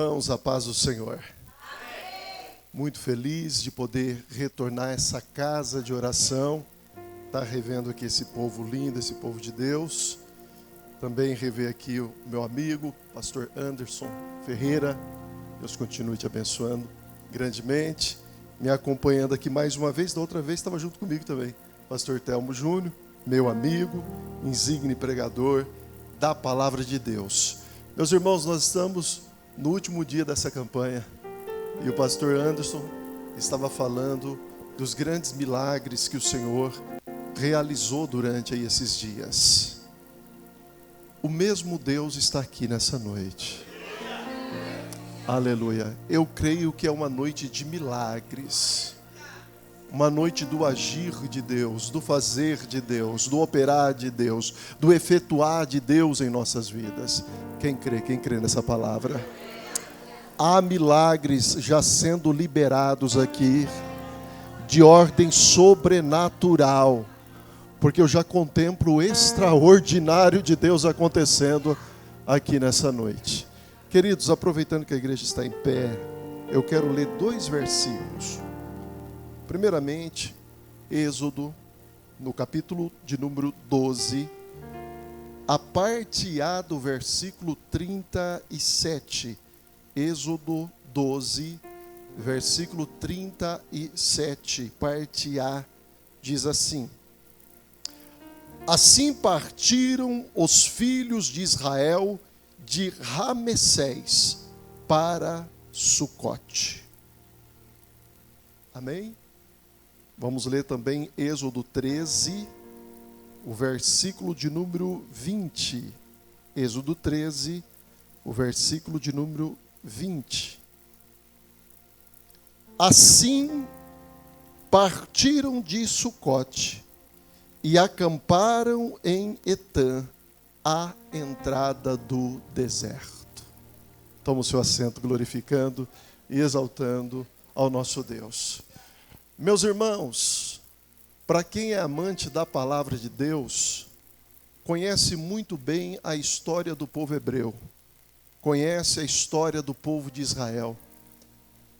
Irmãos, a paz do Senhor. Muito feliz de poder retornar a essa casa de oração. Estar revendo aqui esse povo lindo, esse povo de Deus. Também rever aqui o meu amigo, pastor Anderson Ferreira. Deus continue te abençoando grandemente. Me acompanhando aqui mais uma vez. Da outra vez estava junto comigo também. Pastor Telmo Júnior, meu amigo, insigne pregador da palavra de Deus. Meus irmãos, nós estamos no último dia dessa campanha, e o pastor Anderson estava falando dos grandes milagres que o Senhor realizou durante esses dias. O mesmo Deus está aqui nessa noite. Aleluia. Eu creio que é uma noite de milagres, uma noite do agir de Deus, do fazer de Deus, do operar de Deus, do efetuar de Deus em nossas vidas. Quem crê nessa palavra? Há milagres já sendo liberados aqui, de ordem sobrenatural, porque eu já contemplo o extraordinário de Deus acontecendo aqui nessa noite. Queridos, aproveitando que a igreja está em pé, eu quero ler 2 versículos. Primeiramente, Êxodo, no capítulo de número 12, a parte A do versículo 37. Êxodo 12, versículo 37, parte A, diz assim: Assim partiram os filhos de Israel de Ramessés para Sucote. Amém? Vamos ler também Êxodo 13, o versículo de número 20. Êxodo 13, o versículo de número 20. Assim partiram de Sucote e acamparam em Etã, à entrada do deserto. Toma o seu assento, glorificando e exaltando ao nosso Deus. Meus irmãos, para quem é amante da palavra de Deus, conhece muito bem a história do povo hebreu, conhece a história do povo de Israel.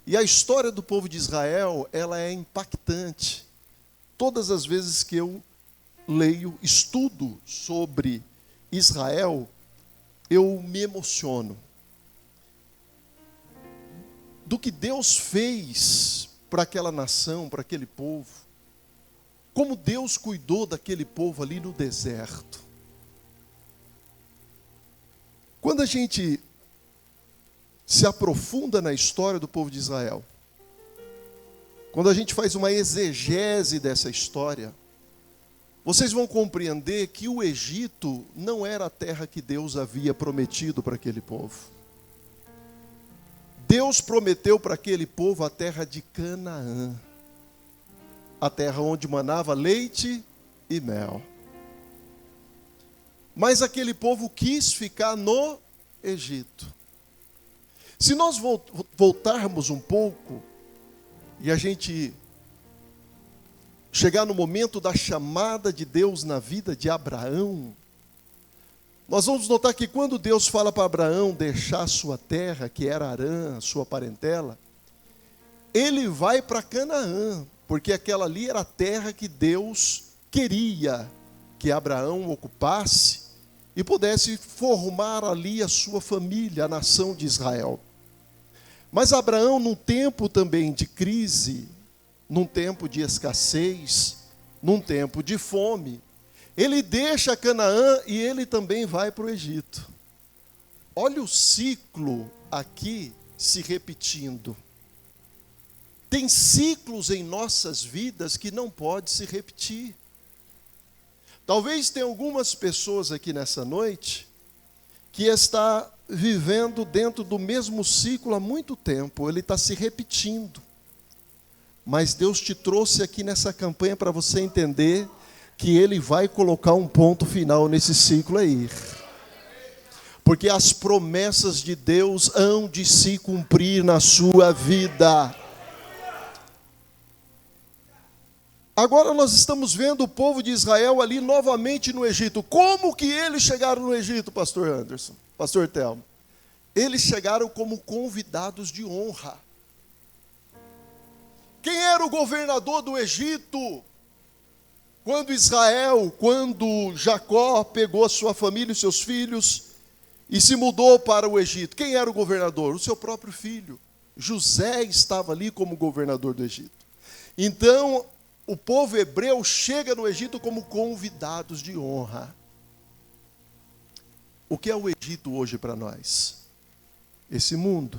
E a história do povo de Israel, ela é impactante. Todas as vezes que eu leio, estudo sobre Israel, eu me emociono. Do que Deus fez para aquela nação, para aquele povo. Como Deus cuidou daquele povo ali no deserto. Quando a gente se aprofunda na história do povo de Israel, quando a gente faz uma exegese dessa história, vocês vão compreender que o Egito não era a terra que Deus havia prometido para aquele povo. Deus prometeu para aquele povo a terra de Canaã, a terra onde manava leite e mel. Mas aquele povo quis ficar no Egito. Se nós voltarmos um pouco e a gente chegar no momento da chamada de Deus na vida de Abraão, nós vamos notar que quando Deus fala para Abraão deixar sua terra, que era Harã, sua parentela, ele vai para Canaã, porque aquela ali era a terra que Deus queria que Abraão ocupasse e pudesse formar ali a sua família, a nação de Israel. Mas Abraão, num tempo também de crise, num tempo de escassez, num tempo de fome, ele deixa Canaã e ele também vai para o Egito. Olha o ciclo aqui se repetindo. Tem ciclos em nossas vidas que não pode se repetir. Talvez tenha algumas pessoas aqui nessa noite que está vivendo dentro do mesmo ciclo há muito tempo, ele está se repetindo. Mas Deus te trouxe aqui nessa campanha para você entender que Ele vai colocar um ponto final nesse ciclo aí. Porque as promessas de Deus hão de se cumprir na sua vida. Agora nós estamos vendo o povo de Israel ali novamente no Egito. Como que eles chegaram no Egito, pastor Anderson? Pastor Telmo? eles chegaram como convidados de honra. Quem era o governador do Egito? Quando Jacó pegou a sua família e seus filhos e se mudou para o Egito, quem era o governador? O seu próprio filho. José estava ali como governador do Egito. Então, o povo hebreu chega no Egito como convidados de honra. O que é o Egito hoje para nós? Esse mundo.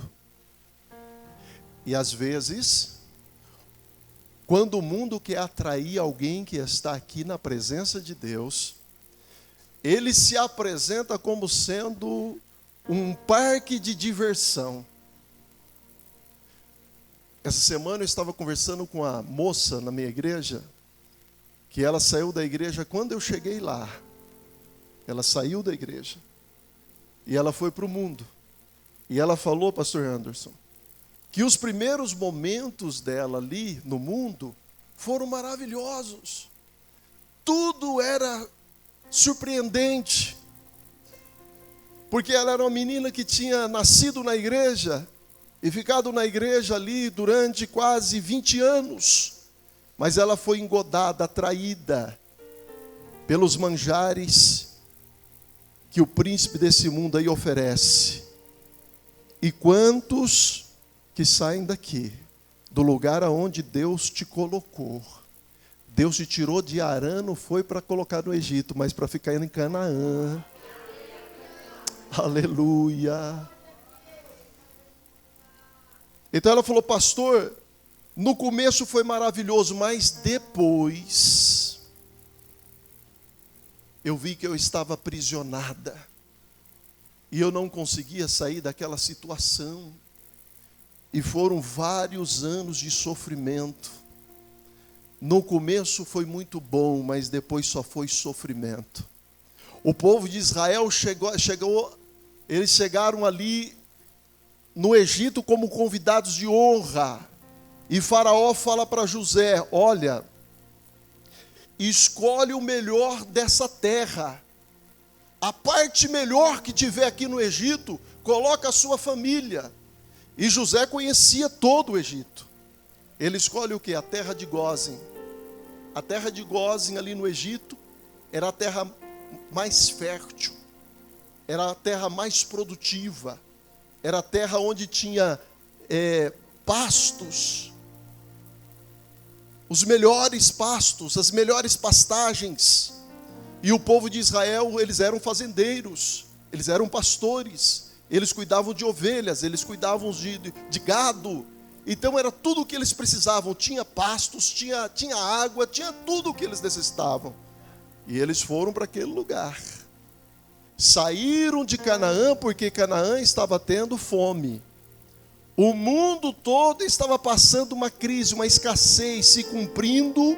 E às vezes, quando o mundo quer atrair alguém que está aqui na presença de Deus, ele se apresenta como sendo um parque de diversão. Essa semana eu estava conversando com a moça na minha igreja, que ela saiu da igreja quando eu cheguei lá. Ela saiu da igreja e ela foi para o mundo. E ela falou, pastor Anderson, que os primeiros momentos dela ali no mundo foram maravilhosos. Tudo era surpreendente. Porque ela era uma menina que tinha nascido na igreja e ficado na igreja ali durante quase 20 anos. Mas ela foi engodada, atraída pelos manjares que o príncipe desse mundo aí oferece. E quantos que saem daqui, do lugar aonde Deus te colocou. Deus te tirou de Harã, não foi para colocar no Egito, mas para ficar em Canaã. Aleluia. Então ela falou, pastor, no começo foi maravilhoso, mas depois eu vi que eu estava aprisionada e eu não conseguia sair daquela situação. E foram vários anos de sofrimento. No começo foi muito bom, mas depois só foi sofrimento. O povo de Israel eles chegaram ali no Egito como convidados de honra. E Faraó fala para José, olha, escolhe o melhor dessa terra. A parte melhor que tiver aqui no Egito, coloca a sua família. E José conhecia todo o Egito. Ele escolhe o quê? A terra de Gósen. A terra de Gósen ali no Egito era a terra mais fértil. Era a terra mais produtiva. Era a terra onde tinha pastos. Os melhores pastos, as melhores pastagens. E o povo de Israel, eles eram fazendeiros. Eles eram pastores. Eles cuidavam de ovelhas, eles cuidavam de gado. Então era tudo o que eles precisavam. Tinha pastos, tinha água, tinha tudo o que eles necessitavam. E eles foram para aquele lugar. Saíram de Canaã porque Canaã estava tendo fome. O mundo todo estava passando uma crise, uma escassez, se cumprindo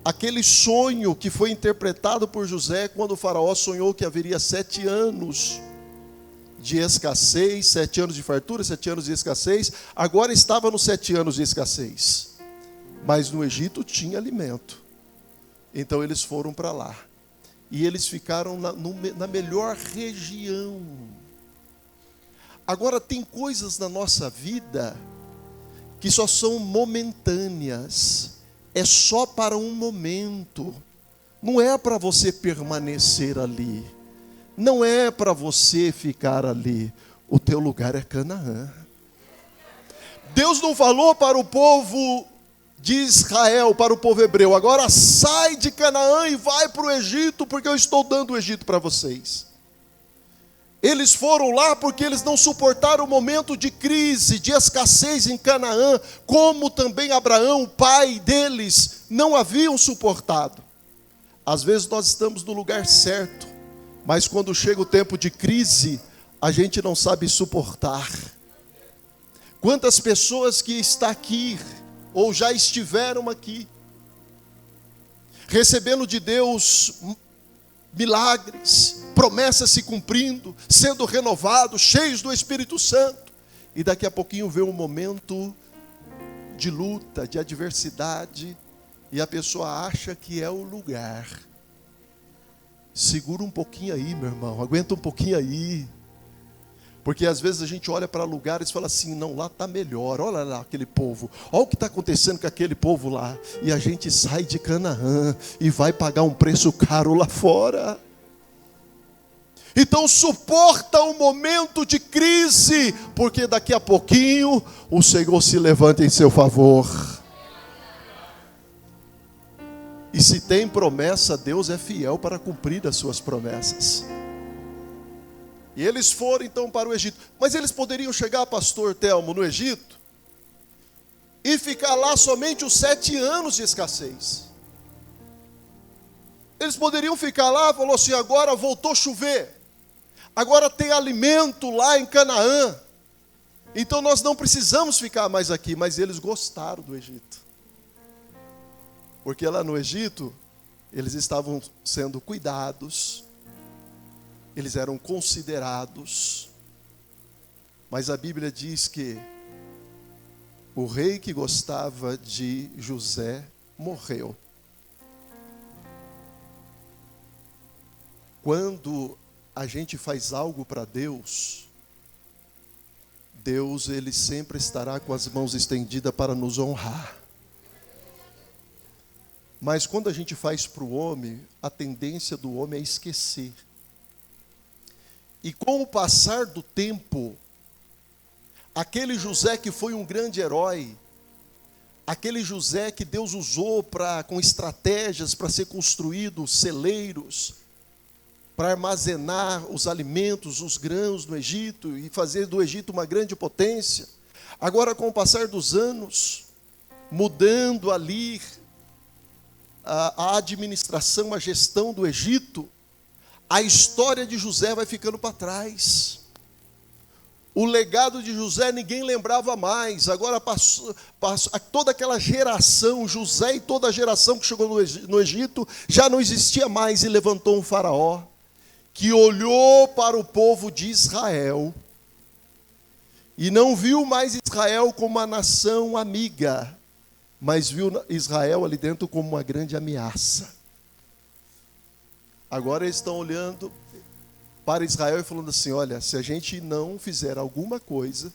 aquele sonho que foi interpretado por José quando o faraó sonhou que haveria 7 anos de escassez, 7 anos de fartura, 7 anos de escassez. Agora estava nos 7 anos de escassez, mas no Egito tinha alimento. Então eles foram para lá e eles ficaram na melhor região. Agora tem coisas na nossa vida que só são momentâneas, é só para um momento, não é para você permanecer ali. Não é para você ficar ali. O teu lugar é Canaã. Deus não falou para o povo de Israel, para o povo hebreu, agora sai de Canaã e vai para o Egito, porque eu estou dando o Egito para vocês. Eles foram lá porque eles não suportaram o momento de crise, de escassez em Canaã, como também Abraão, o pai deles, não haviam suportado. Às vezes nós estamos no lugar certo, mas quando chega o tempo de crise, a gente não sabe suportar. Quantas pessoas que estão aqui, ou já estiveram aqui, recebendo de Deus milagres, promessas se cumprindo, sendo renovados, cheios do Espírito Santo, e daqui a pouquinho vê um momento de luta, de adversidade, e a pessoa acha que é o lugar. Segura um pouquinho aí, meu irmão, aguenta um pouquinho aí. Porque às vezes a gente olha para lugares e fala assim, não, lá está melhor, olha lá aquele povo, olha o que está acontecendo com aquele povo lá. E a gente sai de Canaã e vai pagar um preço caro lá fora. Então suporta um momento de crise, porque daqui a pouquinho o Senhor se levanta em seu favor. E se tem promessa, Deus é fiel para cumprir as suas promessas. E eles foram então para o Egito. Mas eles poderiam chegar, pastor Telmo, no Egito, e ficar lá somente os 7 anos de escassez. Eles poderiam ficar lá, falou assim, agora voltou a chover. Agora tem alimento lá em Canaã. Então nós não precisamos ficar mais aqui. Mas eles gostaram do Egito. Porque lá no Egito, eles estavam sendo cuidados. Eles eram considerados. Mas a Bíblia diz que o rei que gostava de José morreu. Quando a gente faz algo para Deus, Deus ele sempre estará com as mãos estendidas para nos honrar. Mas quando a gente faz para o homem, a tendência do homem é esquecer. E com o passar do tempo, aquele José que foi um grande herói, aquele José que Deus usou com estratégias para ser construído celeiros, para armazenar os alimentos, os grãos no Egito e fazer do Egito uma grande potência. Agora, com o passar dos anos, mudando ali a administração, a gestão do Egito, a história de José vai ficando para trás. O legado de José ninguém lembrava mais. Agora passou toda aquela geração, José e toda a geração que chegou no Egito, já não existia mais, e levantou um faraó que olhou para o povo de Israel e não viu mais Israel como uma nação amiga, mas viu Israel ali dentro como uma grande ameaça. Agora eles estão olhando para Israel e falando assim, olha, se a gente não fizer alguma coisa,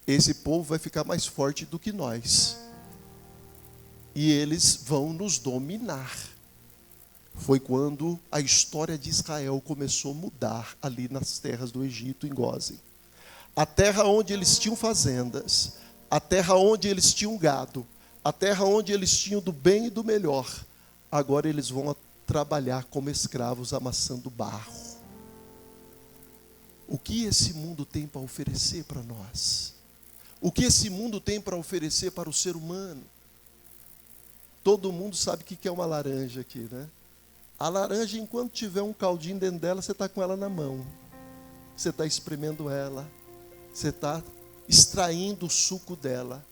esse povo vai ficar mais forte do que nós. E eles vão nos dominar. Foi quando a história de Israel começou a mudar ali nas terras do Egito, em Gósen. A terra onde eles tinham fazendas, a terra onde eles tinham gado, a terra onde eles tinham do bem e do melhor, agora eles vão trabalhar como escravos amassando barro. O que esse mundo tem para oferecer para nós? O que esse mundo tem para oferecer para o ser humano? Todo mundo sabe o que é uma laranja aqui, né? A laranja, enquanto tiver um caldinho dentro dela, você está com ela na mão. Você está espremendo ela. Você está extraindo o suco dela.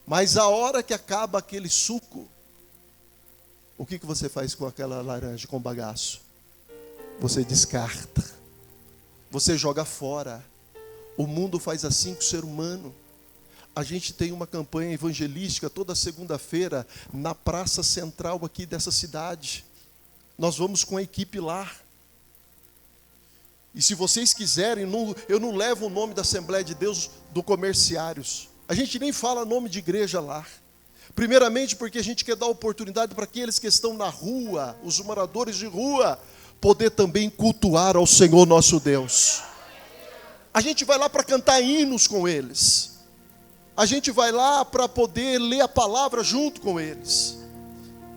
Mas a hora que acaba aquele suco, o que você faz com aquela laranja, com o bagaço? Você descarta. Você joga fora. O mundo faz assim com o ser humano. A gente tem uma campanha evangelística toda segunda-feira na praça central aqui dessa cidade. Nós vamos com a equipe lá. E se vocês quiserem, eu não levo o nome da Assembleia de Deus do Comerciários. A gente nem fala nome de igreja lá. Primeiramente porque a gente quer dar oportunidade para aqueles que estão na rua, os moradores de rua, poder também cultuar ao Senhor nosso Deus. A gente vai lá para cantar hinos com eles. A gente vai lá para poder ler a palavra junto com eles.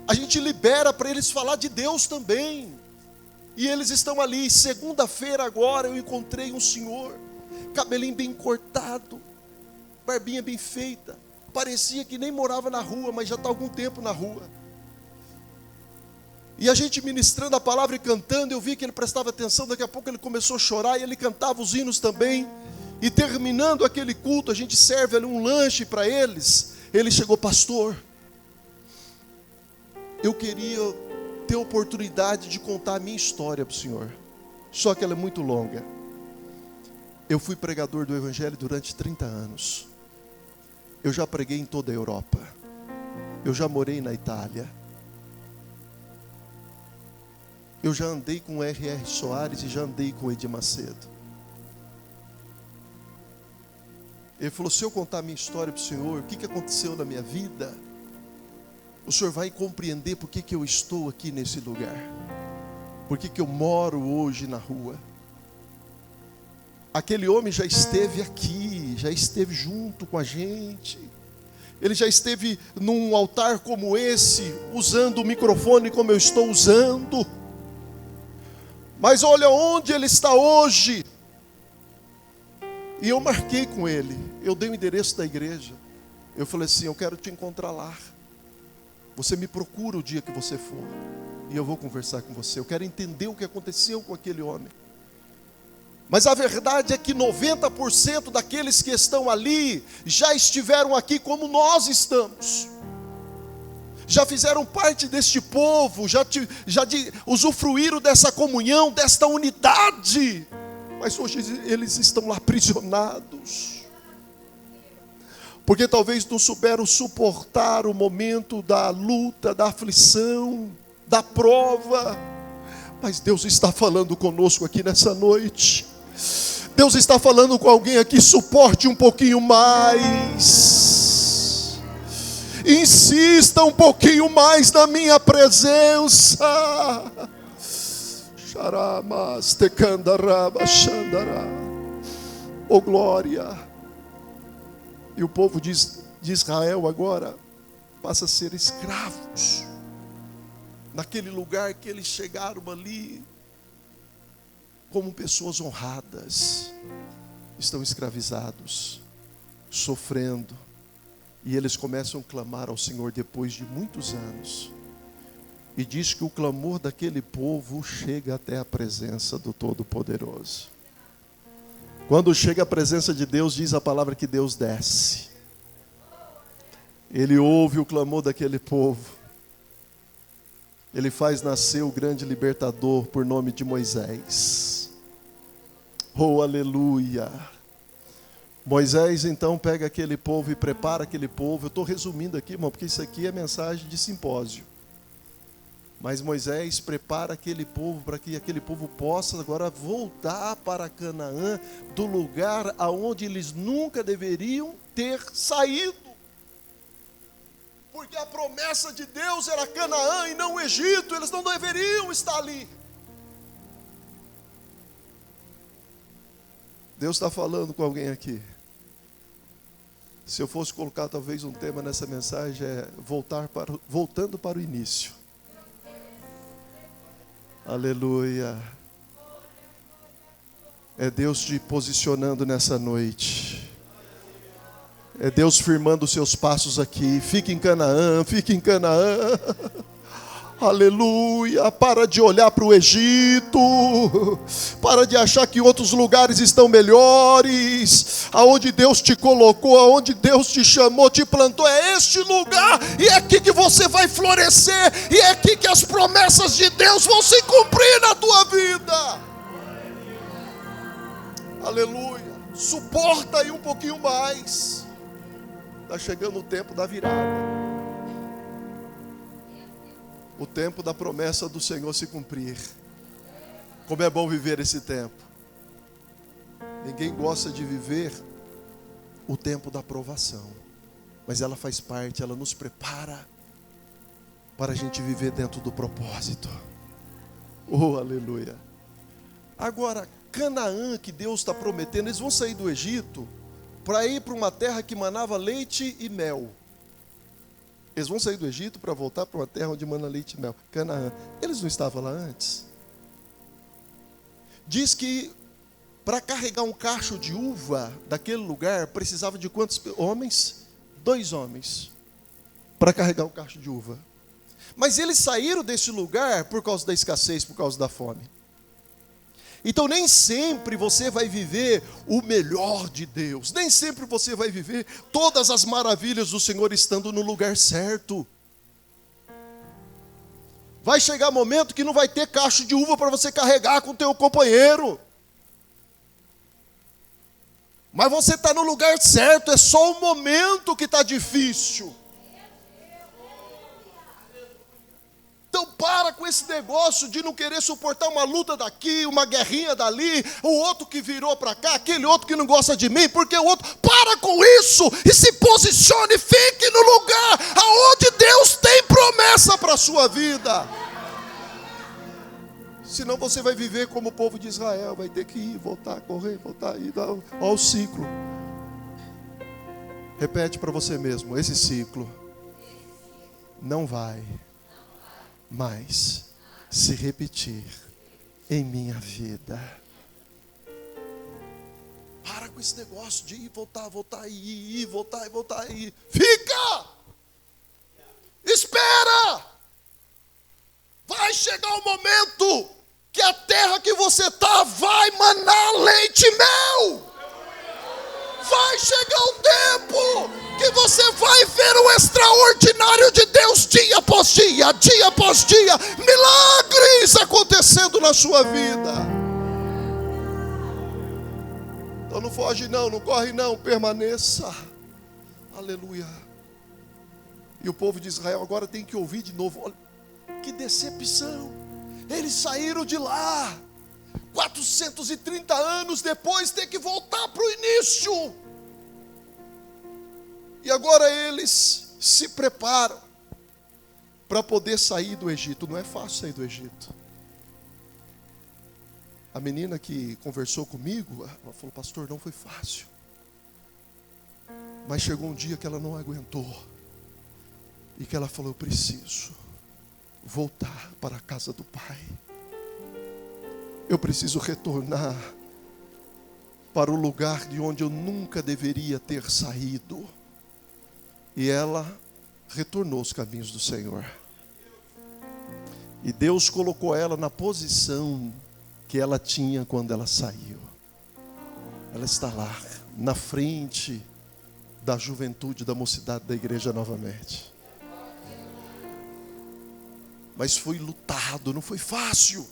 A gente libera para eles falar de Deus também. E eles estão ali. Segunda-feira agora eu encontrei um senhor, cabelinho bem cortado, barbinha bem feita. Parecia que nem morava na rua, mas já está há algum tempo na rua. E a gente ministrando a palavra e cantando, eu vi que ele prestava atenção. Daqui a pouco ele começou a chorar e ele cantava os hinos também. E terminando aquele culto, a gente serve ali um lanche para eles. Ele chegou, pastor, eu queria ter a oportunidade de contar a minha história para o senhor. Só que ela é muito longa. Eu fui pregador do Evangelho durante 30 anos. Eu já preguei em toda a Europa. Eu já morei na Itália. Eu já andei com R.R. Soares e já andei com Edir Macedo. Ele falou: se eu contar a minha história para o senhor, o que aconteceu na minha vida, o senhor vai compreender por que eu estou aqui nesse lugar, por que eu moro hoje na rua. Aquele homem já esteve aqui, já esteve junto com a gente. Ele já esteve num altar como esse, usando o microfone como eu estou usando. Mas olha onde ele está hoje. E eu marquei com ele, eu dei o endereço da igreja. Eu falei assim: eu quero te encontrar lá. Você me procura o dia que você for, e eu vou conversar com você. Eu quero entender o que aconteceu com aquele homem. Mas a verdade é que 90% daqueles que estão ali já estiveram aqui como nós estamos. Já fizeram parte deste povo, usufruíram dessa comunhão, desta unidade. Mas hoje eles estão lá aprisionados. Porque talvez não souberam suportar o momento da luta, da aflição, da prova. Mas Deus está falando conosco aqui nessa noite. Deus está falando com alguém aqui: suporte um pouquinho mais. Insista um pouquinho mais na minha presença. Xaramas tecandaraba xandará. Oh glória. E o povo de Israel agora passa a ser escravos. Naquele lugar que eles chegaram ali, como pessoas honradas, estão escravizados, sofrendo. E eles começam a clamar ao Senhor depois de muitos anos. E diz que o clamor daquele povo chega até a presença do Todo-Poderoso. Quando chega a presença de Deus, diz a palavra que Deus desce. Ele ouve o clamor daquele povo. Ele faz nascer o grande libertador por nome de Moisés. Oh, aleluia! Moisés então pega aquele povo e prepara aquele povo. Eu estou resumindo aqui, irmão, porque isso aqui é mensagem de simpósio. Mas Moisés prepara aquele povo para que aquele povo possa agora voltar para Canaã, do lugar aonde eles nunca deveriam ter saído. Porque a promessa de Deus era Canaã e não o Egito. Eles não deveriam estar ali. Deus está falando com alguém aqui. Se eu fosse colocar talvez um tema nessa mensagem, é voltando para o início. Aleluia. É Deus te posicionando nessa noite. É Deus firmando os seus passos aqui. Fique em Canaã, fique em Canaã. Aleluia. Para de olhar para o Egito. Para de achar que outros lugares estão melhores. Aonde Deus te colocou, aonde Deus te chamou, te plantou, é este lugar. E é aqui que você vai florescer. E é aqui que as promessas de Deus vão se cumprir na tua vida. Aleluia. Suporta aí um pouquinho mais. Está chegando o tempo da virada. O tempo da promessa do Senhor se cumprir. Como é bom viver esse tempo. Ninguém gosta de viver o tempo da provação. Mas ela faz parte, ela nos prepara para a gente viver dentro do propósito. Oh, aleluia. Agora, Canaã que Deus está prometendo, eles vão sair do Egito para ir para uma terra que manava leite e mel. Eles vão sair do Egito para voltar para uma terra onde mana leite e mel. Canaã. Eles não estavam lá antes? Diz que para carregar um cacho de uva daquele lugar, precisava de quantos homens? 2 homens. Para carregar um cacho de uva. Mas eles saíram desse lugar por causa da escassez, por causa da fome. Então nem sempre você vai viver o melhor de Deus. Nem sempre você vai viver todas as maravilhas do Senhor estando no lugar certo. Vai chegar momento que não vai ter cacho de uva para você carregar com o teu companheiro. Mas você está no lugar certo, é só o momento que está difícil. Então Então para com esse negócio de não querer suportar uma luta daqui, uma guerrinha dali, o outro que virou para cá, aquele outro que não gosta de mim, porque o outro... Para com isso e se posicione, fique no lugar aonde Deus tem promessa para a sua vida. Senão você vai viver como o povo de Israel, vai ter que ir, voltar, correr, voltar, ir, olha o ciclo. Repete para você mesmo, esse ciclo não vai mais se repetir em minha vida. Para com esse negócio de ir, voltar, ir, voltar, ir. Fica! Espera! Vai chegar o momento que a terra que você está vai manar leite e mel. Vai chegar o tempo que você vai ver o extraordinário de Deus dia após dia, milagres acontecendo na sua vida. Então não foge não corre não, permaneça. Aleluia. E o povo de Israel agora tem que ouvir de novo. Olha, que decepção. Eles saíram de lá 430 anos depois, tem que voltar para o início. E agora eles se preparam para poder sair do Egito. Não é fácil sair do Egito. A menina que conversou comigo, ela falou: pastor, não foi fácil. Mas chegou um dia que ela não aguentou. E que ela falou: eu preciso voltar para a casa do Pai. Eu preciso retornar para o lugar de onde eu nunca deveria ter saído. E ela retornou aos caminhos do Senhor. E Deus colocou ela na posição que ela tinha quando ela saiu. Ela está lá, na frente da juventude, da mocidade da igreja novamente. Mas foi lutado, não foi fácil.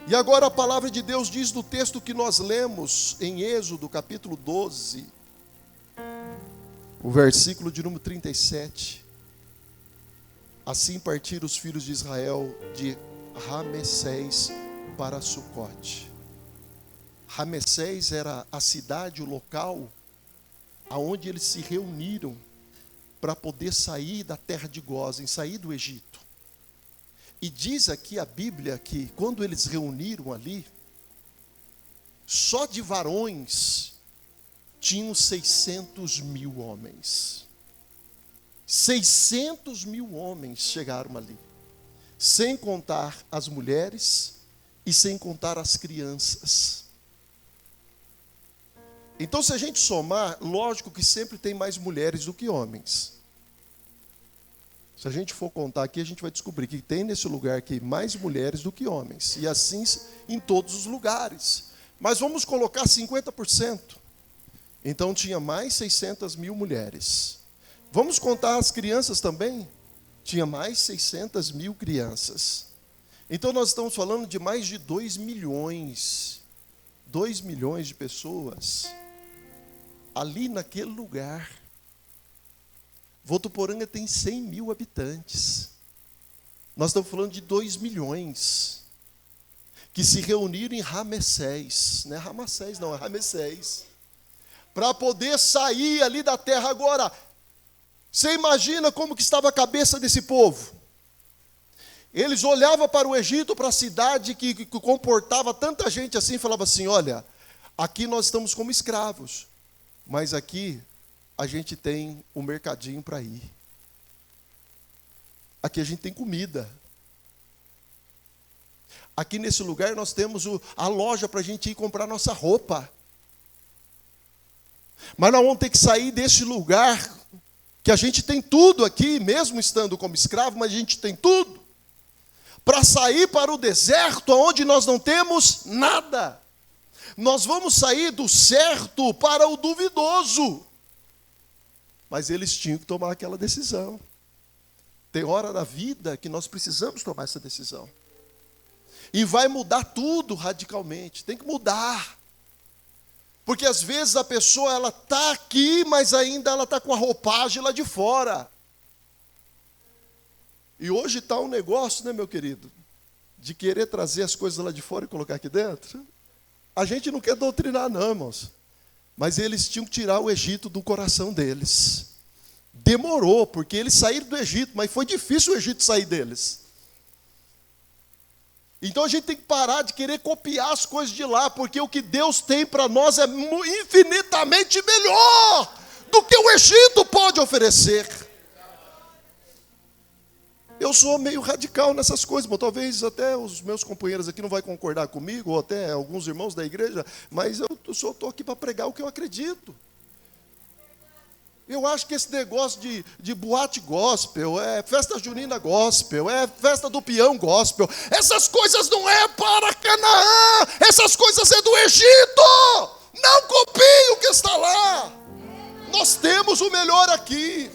E agora a palavra de Deus diz no texto que nós lemos em Êxodo, capítulo 12, o versículo de número 37. Assim partiram os filhos de Israel de Ramessés para Sucote. Ramessés era a cidade, o local aonde eles se reuniram para poder sair da terra de Gósen, sair do Egito. E diz aqui a Bíblia que quando eles reuniram ali, só de varões tinham 600 mil homens. 600 mil homens chegaram ali, sem contar as mulheres e sem contar as crianças. Então, se a gente somar, lógico que sempre tem mais mulheres do que homens. Se a gente for contar aqui, a gente vai descobrir que tem nesse lugar aqui mais mulheres do que homens. E assim em todos os lugares. Mas vamos colocar 50%. Então tinha mais 600 mil mulheres. Vamos contar as crianças também? Tinha mais 600 mil crianças. Então nós estamos falando de mais de 2 milhões. 2 milhões de pessoas ali naquele lugar. Votuporanga tem 100 mil habitantes. Nós estamos falando de 2 milhões que se reuniram em Ramessés. Não é Ramessés, não, é Ramessés. Para poder sair ali da terra agora. Você imagina como que estava a cabeça desse povo? Eles olhavam para o Egito, para a cidade que comportava tanta gente assim, e falavam assim: olha, aqui nós estamos como escravos, mas aqui a gente tem um mercadinho para ir. Aqui a gente tem comida. Aqui nesse lugar nós temos a loja para a gente ir comprar nossa roupa. Mas nós vamos ter que sair desse lugar, que a gente tem tudo aqui, mesmo estando como escravo, mas a gente tem tudo, para sair para o deserto, onde nós não temos nada. Nós vamos sair do certo para o duvidoso. Mas eles tinham que tomar aquela decisão. Tem hora da vida que nós precisamos tomar essa decisão. E vai mudar tudo radicalmente. Tem que mudar. Porque às vezes a pessoa ela está aqui, mas ainda ela está com a roupagem lá de fora. E hoje está um negócio, né, meu querido, de querer trazer as coisas lá de fora e colocar aqui dentro. A gente não quer doutrinar, não, irmãos. Mas eles tinham que tirar o Egito do coração deles. Demorou, porque eles saíram do Egito, mas foi difícil o Egito sair deles. Então a gente tem que parar de querer copiar as coisas de lá, porque o que Deus tem para nós é infinitamente melhor do que o Egito pode oferecer. Eu sou meio radical nessas coisas, mas talvez até os meus companheiros aqui não vão concordar comigo, ou até alguns irmãos da igreja, mas eu só estou aqui para pregar o que eu acredito. Eu acho que esse negócio de boate gospel, festa junina gospel, festa do peão gospel, essas coisas não é para Canaã, essas coisas é do Egito. Não copie o que está lá. Nós temos o melhor aqui.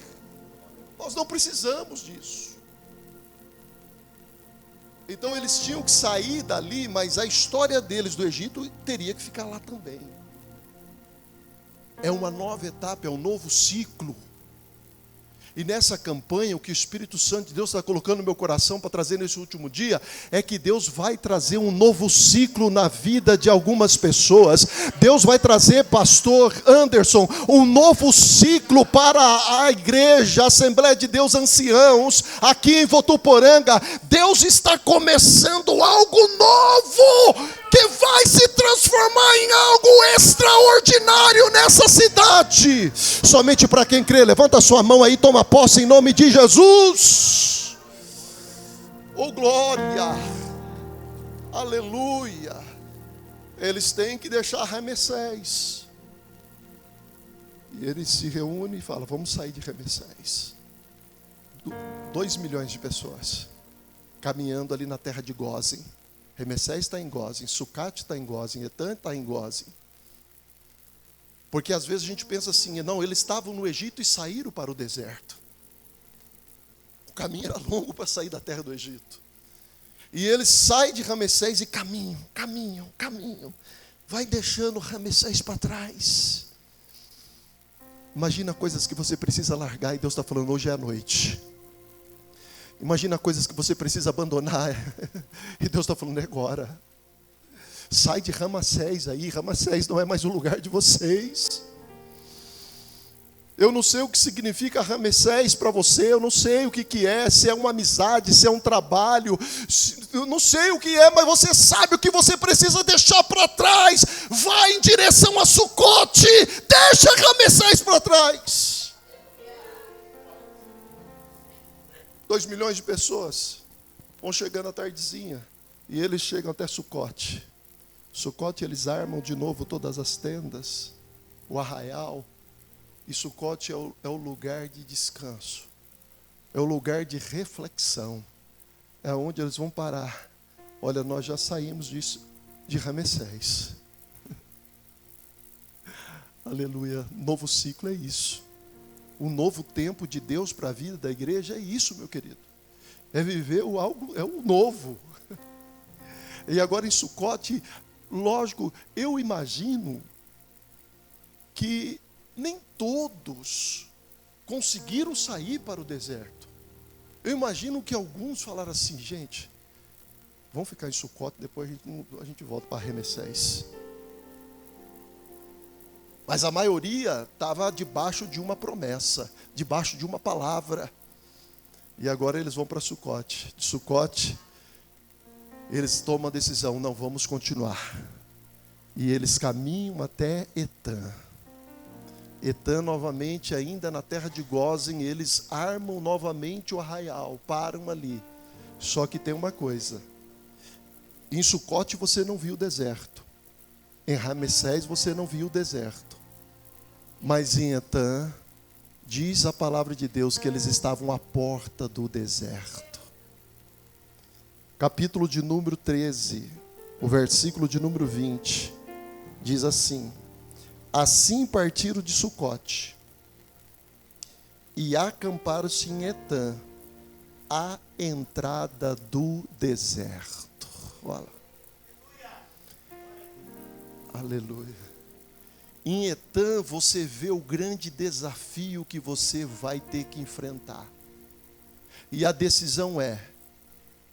Nós não precisamos disso. Então eles tinham que sair dali, mas a história deles do Egito teria que ficar lá também. É uma nova etapa, é um novo ciclo. E nessa campanha, o que o Espírito Santo de Deus está colocando no meu coração para trazer nesse último dia, é que Deus vai trazer um novo ciclo na vida de algumas pessoas. Deus vai trazer, pastor Anderson, um novo ciclo para a igreja, a Assembleia de Deus Anciãos, aqui em Votuporanga. Deus está começando algo novo, que vai se transformar em algo extraordinário nessa cidade. Somente para quem crê, levanta a sua mão aí, toma posse em nome de Jesus. Oh glória, aleluia. Eles têm que deixar Ramessés. E eles se reúnem e falam, vamos sair de Ramessés. 2 milhões de pessoas caminhando ali na terra de Gósen. Ramessés está em Gósen, Sucate está em Gósen, Etã está em Gósen. Porque às vezes a gente pensa assim, não, eles estavam no Egito e saíram para o deserto. O caminho era longo para sair da terra do Egito. E eles saem de Ramessés e caminham. Vai deixando Ramessés para trás. Imagina coisas que você precisa largar e Deus está falando, hoje é a noite. Imagina coisas que você precisa abandonar e Deus está falando, é agora. Sai de Ramessés aí, Ramessés não é mais o lugar de vocês. Eu não sei o que significa Ramessés para você, eu não sei o que é, se é uma amizade, se é um trabalho, eu não sei o que é, mas você sabe o que você precisa deixar para trás. Vai em direção a Sucote, deixa Ramessés para trás. 2 milhões de pessoas vão chegando à tardezinha e eles chegam até Sucote. Sucote eles armam de novo todas as tendas, o arraial. E Sucote é o lugar de descanso, é o lugar de reflexão, é onde eles vão parar. Olha, nós já saímos de Ramessés. Aleluia, novo ciclo é isso. O novo tempo de Deus para a vida da igreja é isso, meu querido. É viver é o novo. E agora em Sucote, lógico, eu imagino que nem todos conseguiram sair para o deserto. Eu imagino que alguns falaram assim, gente, vamos ficar em Sucote, depois a gente volta para Ramessés. Mas a maioria estava debaixo de uma promessa, debaixo de uma palavra. E agora eles vão para Sucote. De Sucote, eles tomam a decisão, não, vamos continuar. E eles caminham até Etã. Etã novamente, ainda na terra de Gósen, eles armam novamente o arraial, param ali. Só que tem uma coisa. Em Sucote você não viu o deserto. Em Ramessés você não viu o deserto. Mas em Etã, diz a palavra de Deus que eles estavam à porta do deserto. Capítulo de número 13, o versículo de número 20, diz assim: assim partiram de Sucote e acamparam-se em Etã, à entrada do deserto. Olha. Aleluia. Em Etã você vê o grande desafio que você vai ter que enfrentar. E a decisão é: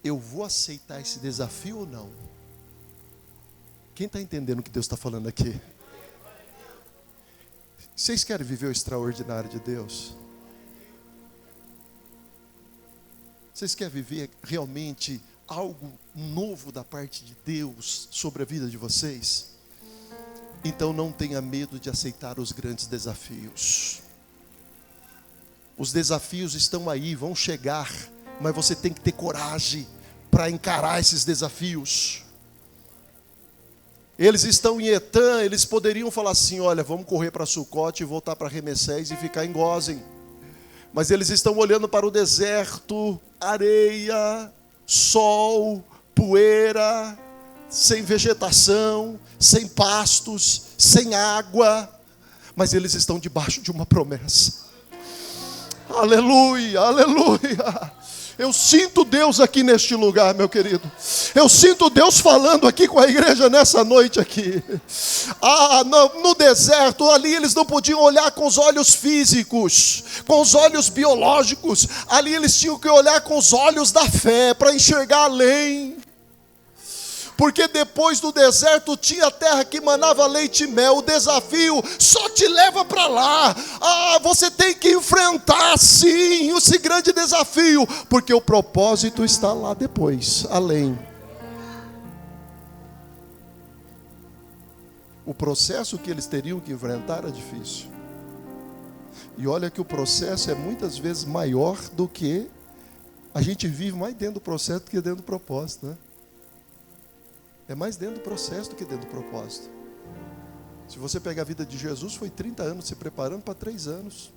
eu vou aceitar esse desafio ou não? Quem está entendendo o que Deus está falando aqui? Vocês querem viver o extraordinário de Deus? Vocês querem viver realmente algo novo da parte de Deus sobre a vida de vocês? Então não tenha medo de aceitar os grandes desafios. Os desafios estão aí, vão chegar, mas você tem que ter coragem para encarar esses desafios. Eles estão em Etã, eles poderiam falar assim: olha, vamos correr para Sucote e voltar para Remessés e ficar em Gósen. Mas eles estão olhando para o deserto, areia, sol, poeira, sem vegetação, sem pastos, sem água. Mas eles estão debaixo de uma promessa. Aleluia, aleluia. Eu sinto Deus aqui neste lugar, meu querido. Eu sinto Deus falando aqui com a igreja nessa noite aqui. No deserto, ali eles não podiam olhar com os olhos físicos, com os olhos biológicos. Ali eles tinham que olhar com os olhos da fé, para enxergar além. Porque depois do deserto tinha terra que manava leite e mel. O desafio só te leva para lá. Você tem que enfrentar sim esse grande desafio, porque o propósito está lá depois, além. O processo que eles teriam que enfrentar era difícil. E olha que o processo é muitas vezes maior do que a gente vive mais dentro do processo do que dentro do propósito, né? É mais dentro do processo do que dentro do propósito. Se você pegar a vida de Jesus, foi 30 anos se preparando para 3 anos.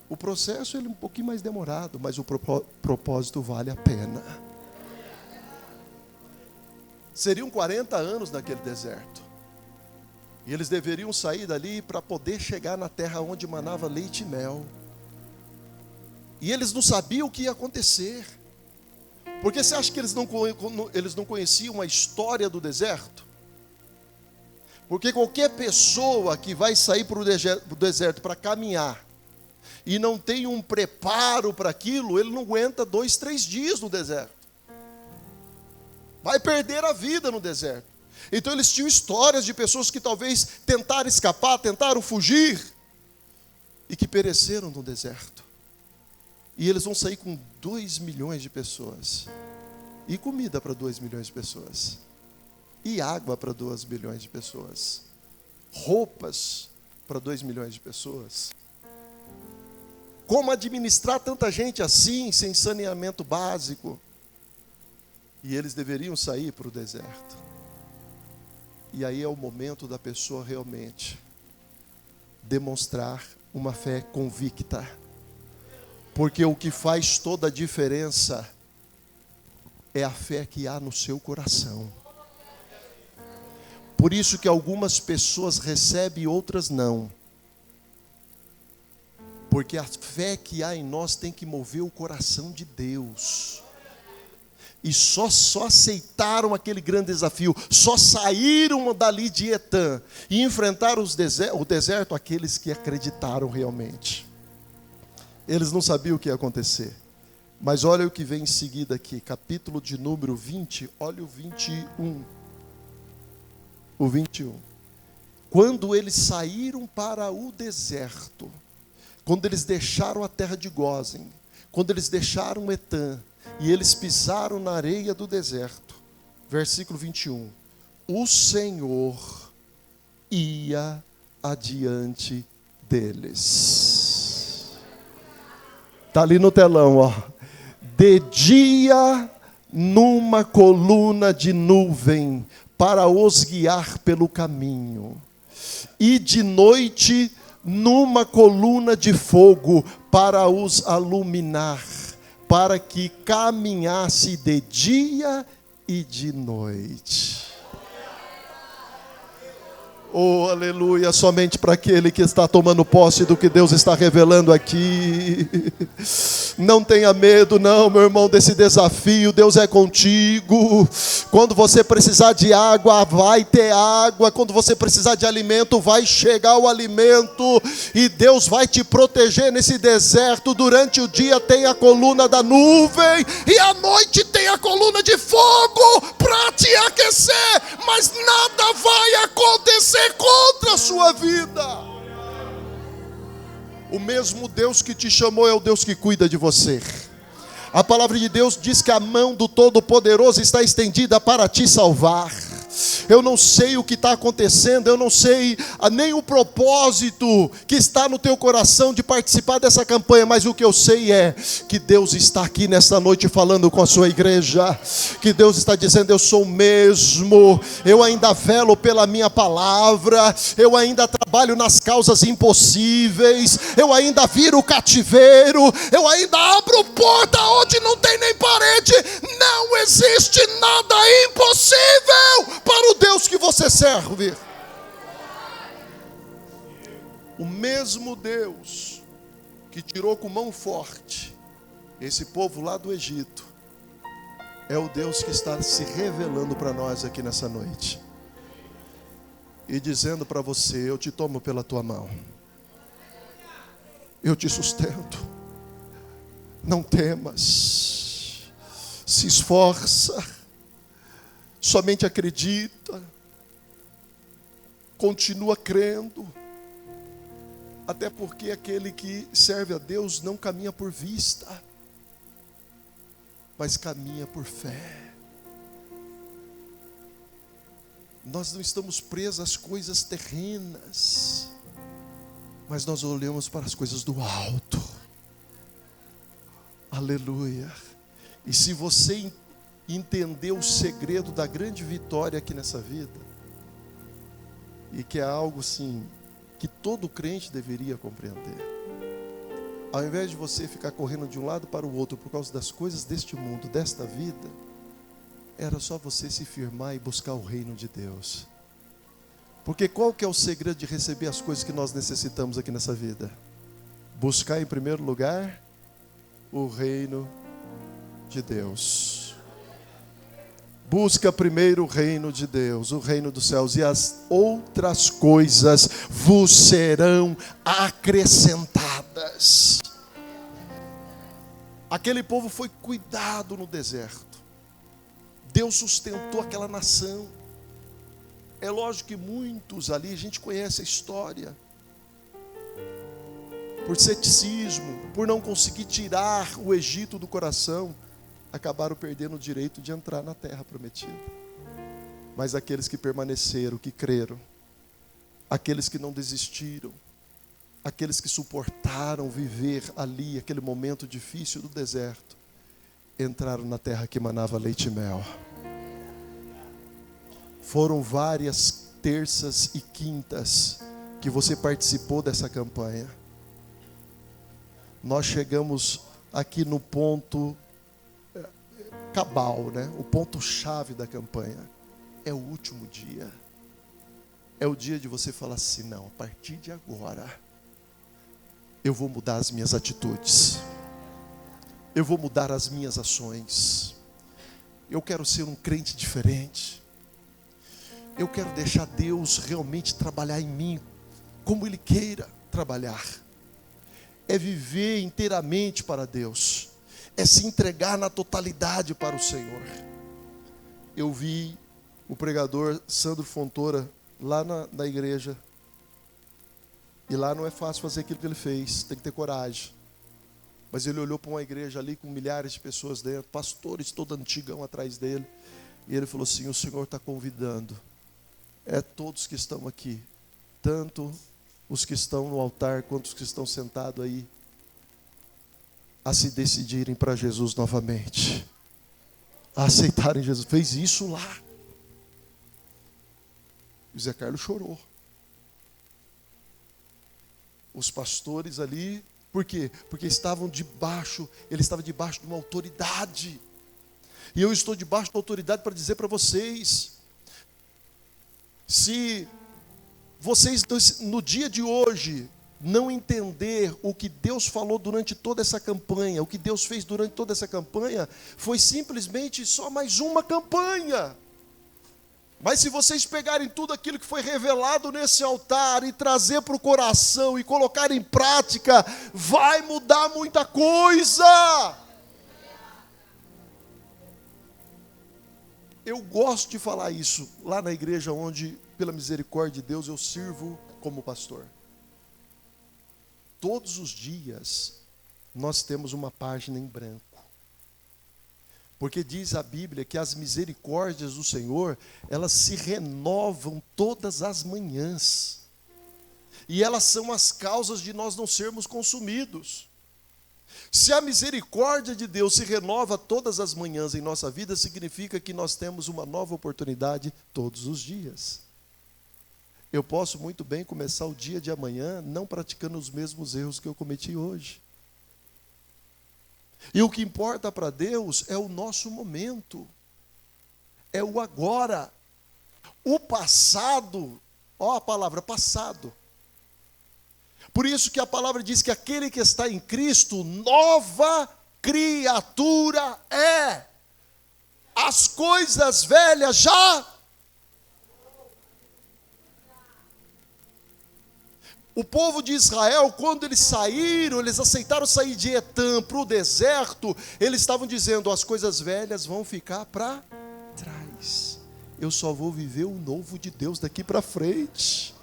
O processo ele é um pouquinho mais demorado, mas o propósito vale a pena. Seriam 40 anos naquele deserto. E eles deveriam sair dali para poder chegar na terra onde manava leite e mel. E eles não sabiam o que ia acontecer. Porque você acha que eles não conheciam a história do deserto? Porque qualquer pessoa que vai sair para o deserto para caminhar e não tem um preparo para aquilo, ele não aguenta 2, 3 dias no deserto. Vai perder a vida no deserto. Então eles tinham histórias de pessoas que talvez tentaram escapar, tentaram fugir e que pereceram no deserto. E eles vão sair com 2 milhões de pessoas. E comida para 2 milhões de pessoas. E água para 2 milhões de pessoas. Roupas para 2 milhões de pessoas. Como administrar tanta gente assim, sem saneamento básico? E eles deveriam sair para o deserto. E aí é o momento da pessoa realmente demonstrar uma fé convicta. Porque o que faz toda a diferença é a fé que há no seu coração. Por isso que algumas pessoas recebem e outras não. Porque a fé que há em nós tem que mover o coração de Deus. E só aceitaram aquele grande desafio, só saíram dali de Etã e enfrentaram o deserto aqueles que acreditaram realmente. Eles não sabiam o que ia acontecer. Mas olha o que vem em seguida aqui, capítulo de número 20, olha o 21. O 21. Quando eles saíram para o deserto, quando eles deixaram a terra de Gósen, quando eles deixaram Etã, e eles pisaram na areia do deserto, versículo 21. O Senhor ia adiante deles. Está ali no telão, ó. De dia, numa coluna de nuvem, para os guiar pelo caminho. E de noite, numa coluna de fogo, para os aluminar. Para que caminhasse de dia e de noite. Oh, aleluia, somente para aquele que está tomando posse do que Deus está revelando aqui. Não tenha medo não, meu irmão, desse desafio. Deus é contigo. Quando você precisar de água, vai ter água. Quando você precisar de alimento, vai chegar o alimento. E Deus vai te proteger nesse deserto. Durante o dia tem a coluna da nuvem, e à noite tem a coluna de fogo para te aquecer. Mas nada vai acontecer contra a sua vida. O mesmo Deus que te chamou é o Deus que cuida de você. A palavra de Deus diz que a mão do Todo-Poderoso está estendida para te salvar. Eu não sei o que está acontecendo, eu não sei nem o propósito que está no teu coração de participar dessa campanha, mas o que eu sei é que Deus está aqui nesta noite falando com a sua igreja, que Deus está dizendo: eu sou o mesmo, eu ainda velo pela minha palavra, eu ainda trabalho nas causas impossíveis, eu ainda viro o cativeiro, eu ainda abro porta onde não tem nem parede. Não existe nada impossível para o Deus que você serve. O mesmo Deus que tirou com mão forte esse povo lá do Egito é o Deus que está se revelando para nós aqui nessa noite e dizendo para você: eu te tomo pela tua mão, eu te sustento, não temas, se esforça, somente acredita, continua crendo, até porque aquele que serve a Deus não caminha por vista, mas caminha por fé. Nós não estamos presos às coisas terrenas, mas nós olhamos para as coisas do alto. Aleluia. E se você entender o segredo da grande vitória aqui nessa vida, e que é algo assim que todo crente deveria compreender, ao invés de você ficar correndo de um lado para o outro por causa das coisas deste mundo, desta vida, era só você se firmar e buscar o reino de Deus. Porque qual que é o segredo de receber as coisas que nós necessitamos aqui nessa vida? Buscar em primeiro lugar o reino de Deus. Busca primeiro o reino de Deus, o reino dos céus, e as outras coisas vos serão acrescentadas. Aquele povo foi cuidado no deserto. Deus sustentou aquela nação. É lógico que muitos ali, a gente conhece a história, por ceticismo, por não conseguir tirar o Egito do coração, acabaram perdendo o direito de entrar na terra prometida. Mas aqueles que permaneceram, que creram, aqueles que não desistiram, aqueles que suportaram viver ali aquele momento difícil do deserto, entraram na terra que manava leite e mel. Foram várias terças e quintas que você participou dessa campanha. Nós chegamos aqui no ponto cabal, né? O ponto-chave da campanha. É o último dia. É o dia de você falar assim: não, a partir de agora, eu vou mudar as minhas atitudes. Eu vou mudar as minhas ações. Eu quero ser um crente diferente. Eu quero deixar Deus realmente trabalhar em mim, como Ele queira trabalhar. É viver inteiramente para Deus. É se entregar na totalidade para o Senhor. Eu vi o pregador Sandro Fontoura lá na igreja. E lá não é fácil fazer aquilo que ele fez, tem que ter coragem. Mas ele olhou para uma igreja ali com milhares de pessoas dentro, pastores todo antigão atrás dele. E ele falou assim: o Senhor está convidando todos que estão aqui, tanto os que estão no altar quanto os que estão sentados aí, a se decidirem para Jesus novamente, a aceitarem Jesus. Fez isso lá. O Zé Carlos chorou. Os pastores ali, por quê? Porque ele estava debaixo de uma autoridade. E eu estou debaixo da autoridade para dizer para vocês: se vocês no dia de hoje não entender o que Deus falou durante toda essa campanha, o que Deus fez durante toda essa campanha, foi simplesmente só mais uma campanha. Mas se vocês pegarem tudo aquilo que foi revelado nesse altar e trazer para o coração e colocar em prática, vai mudar muita coisa. Eu gosto de falar isso lá na igreja onde, pela misericórdia de Deus, eu sirvo como pastor. Todos os dias nós temos uma página em branco. Porque diz a Bíblia que as misericórdias do Senhor, elas se renovam todas as manhãs. E elas são as causas de nós não sermos consumidos. Se a misericórdia de Deus se renova todas as manhãs em nossa vida, significa que nós temos uma nova oportunidade todos os dias. Eu posso muito bem começar o dia de amanhã não praticando os mesmos erros que eu cometi hoje. E o que importa para Deus é o nosso momento, é o agora. O passado, ó a palavra passado. Por isso que a palavra diz que aquele que está em Cristo, nova criatura é. As coisas velhas já. O povo de Israel, quando eles saíram, eles aceitaram sair de Etã para o deserto, eles estavam dizendo, as coisas velhas vão ficar para trás. Eu só vou viver o novo de Deus daqui para frente.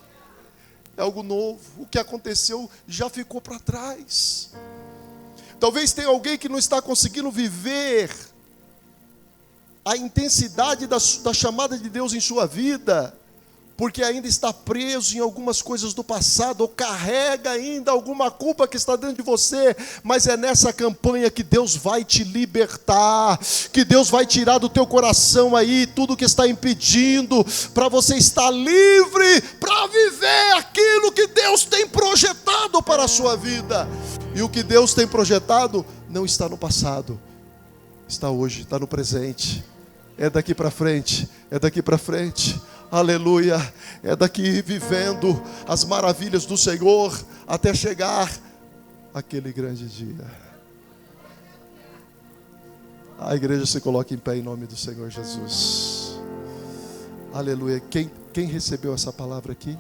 É algo novo. O que aconteceu já ficou para trás. Talvez tenha alguém que não está conseguindo viver a intensidade da chamada de Deus em sua vida, porque ainda está preso em algumas coisas do passado, ou carrega ainda alguma culpa que está dentro de você, mas é nessa campanha que Deus vai te libertar, que Deus vai tirar do teu coração aí tudo que está impedindo, para você estar livre, para viver aquilo que Deus tem projetado para a sua vida. E o que Deus tem projetado não está no passado, está hoje, está no presente, é daqui para frente, é daqui para frente. Aleluia, é daqui vivendo as maravilhas do Senhor até chegar aquele grande dia. A igreja se coloca em pé em nome do Senhor Jesus. Aleluia. Quem recebeu essa palavra aqui?